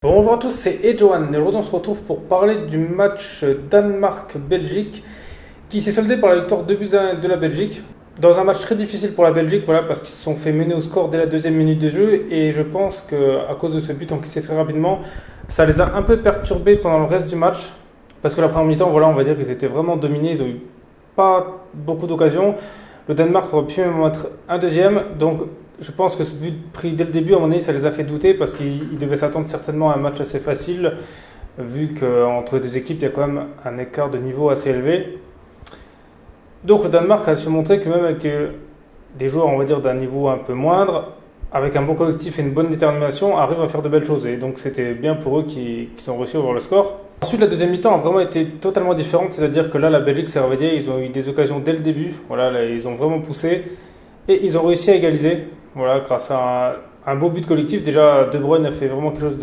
Bonjour à tous, c'est Edjohan et aujourd'hui on se retrouve pour parler du match Danemark-Belgique qui s'est soldé par la victoire 2-1 de la Belgique. Dans un match très difficile pour la Belgique, voilà, parce qu'ils se sont fait mener au score dès la deuxième minute de jeu et je pense qu'à cause de ce but encaissé très rapidement, ça les a un peu perturbés pendant le reste du match parce que la première mi-temps, voilà, on va dire qu'ils étaient vraiment dominés, ils n'ont eu pas beaucoup d'occasions. Le Danemark aurait pu même mettre un deuxième, donc je pense que ce but pris dès le début, à mon avis, ça les a fait douter parce qu'ils devaient s'attendre certainement à un match assez facile, vu qu'entre les deux équipes, il y a quand même un écart de niveau assez élevé. Donc le Danemark a su montrer que même avec des joueurs, on va dire, d'un niveau un peu moindre, avec un bon collectif et une bonne détermination, arrive à faire de belles choses. Et donc c'était bien pour eux qui ont réussi à ouvrir le score. Ensuite, la deuxième mi-temps a vraiment été totalement différente, c'est-à-dire que là, la Belgique s'est réveillée, ils ont eu des occasions dès le début, voilà, là, ils ont vraiment poussé et ils ont réussi à égaliser. Voilà, grâce à un beau but collectif. Déjà, De Bruyne a fait vraiment quelque chose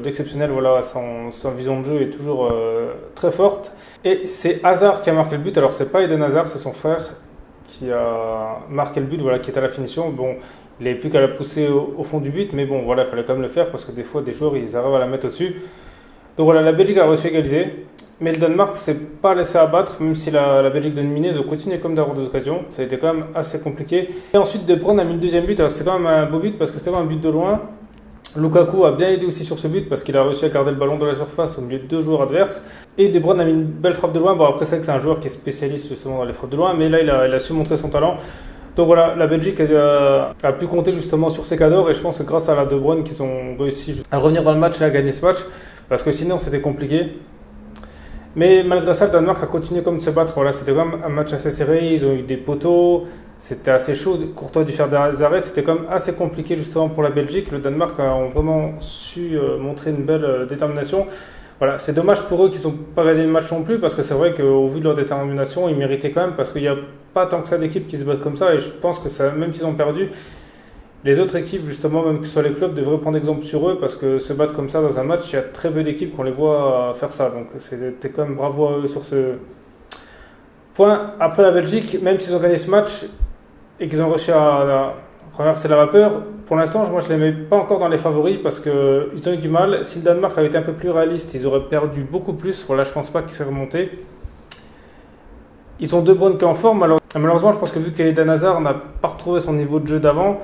d'exceptionnel. Voilà, sa vision de jeu est toujours très forte. Et c'est Hazard qui a marqué le but. Alors, c'est pas Eden Hazard, c'est son frère qui a marqué le but, voilà, qui est à la finition. Bon, il n'avait plus qu'à la pousser au fond du but, mais bon, voilà, il fallait quand même le faire parce que des fois, des joueurs, ils arrivent à la mettre au-dessus. Donc voilà, la Belgique a réussi à égaliser. Mais le Danemark s'est pas laissé abattre, même si la Belgique dominait, ils ont continué comme d'avoir des occasions. Ça a été quand même assez compliqué. Et ensuite, De Bruyne a mis le deuxième but. Alors c'était quand même un beau but parce que c'était quand même un but de loin. Lukaku a bien aidé aussi sur ce but parce qu'il a réussi à garder le ballon de la surface au milieu de deux joueurs adverses. Et De Bruyne a mis une belle frappe de loin. Bon, après, c'est vrai que c'est un joueur qui est spécialiste justement dans les frappes de loin, mais là, il a su montrer son talent. Donc voilà, la Belgique a pu compter justement sur ses cadors et je pense que grâce à la De Bruyne qu'ils ont réussi à revenir dans le match et à gagner ce match parce que sinon c'était compliqué. Mais malgré ça, le Danemark a continué comme de se battre. Voilà, c'était quand même un match assez serré. Ils ont eu des poteaux. C'était assez chaud. Courtois a dû faire des arrêts. C'était quand même assez compliqué justement pour la Belgique. Le Danemark a vraiment su montrer une belle détermination. Voilà, c'est dommage pour eux qu'ils n'ont pas gagné le match non plus parce que c'est vrai qu'au vu de leur détermination, ils méritaient quand même parce qu'il n'y a pas tant que ça d'équipes qui se battent comme ça. Et je pense que ça, même s'ils ont perdu, les autres équipes, justement, même que ce soit les clubs, devraient prendre exemple sur eux parce que se battre comme ça dans un match, il y a très peu d'équipes qu'on les voit faire ça. Donc c'était quand même bravo à eux sur ce point. Après la Belgique, même s'ils ont gagné ce match et qu'ils ont réussi à renverser la vapeur, pour l'instant, moi je ne les mets pas encore dans les favoris parce qu'ils ont eu du mal. Si le Danemark avait été un peu plus réaliste, ils auraient perdu beaucoup plus. Voilà, je ne pense pas qu'ils seraient remontés. Ils ont De Bruyne qui est en forme. Alors, malheureusement, je pense que vu qu'Eden Hazard n'a pas retrouvé son niveau de jeu d'avant,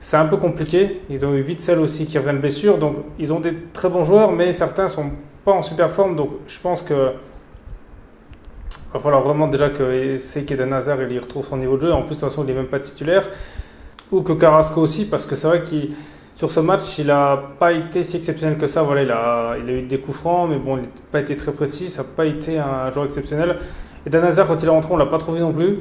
c'est un peu compliqué. Ils ont eu Witsel aussi qui revient de blessure. Donc, ils ont des très bons joueurs, mais certains ne sont pas en super forme. Donc, je pense que va falloir vraiment déjà qu'Eden Hazard il y retrouve son niveau de jeu. En plus, de toute façon, il n'est même pas titulaire. Ou que Carrasco aussi, parce que c'est vrai qu'il sur ce match, il n'a pas été si exceptionnel que ça. Voilà, il a eu des coups francs, mais bon, il n'a pas été très précis. Ça n'a pas été un joueur exceptionnel. Eden Hazard, quand il est rentré, on ne l'a pas trouvé non plus.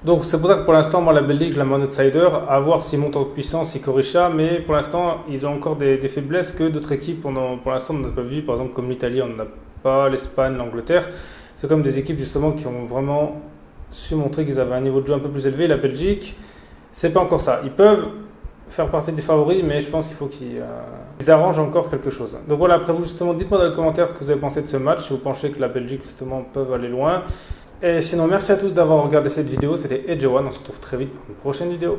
Donc c'est pour ça que pour l'instant, moi la Belgique, je la mets en outsider, à voir s'ils montent en puissance, s'ils corrigent ça, mais pour l'instant, ils ont encore des faiblesses que d'autres équipes, pour l'instant, on n'a pas vu, par exemple comme l'Italie, on n'en a pas, l'Espagne, l'Angleterre. C'est comme des équipes justement qui ont vraiment su montrer qu'ils avaient un niveau de jeu un peu plus élevé. La Belgique, c'est pas encore ça. Ils peuvent faire partie des favoris, mais je pense qu'il faut qu'ils arrangent encore quelque chose. Donc voilà, après vous justement, dites-moi dans les commentaires ce que vous avez pensé de ce match, si vous pensez que la Belgique justement peut aller loin. Et sinon, merci à tous d'avoir regardé cette vidéo. C'était Edjohan. On se retrouve très vite pour une prochaine vidéo.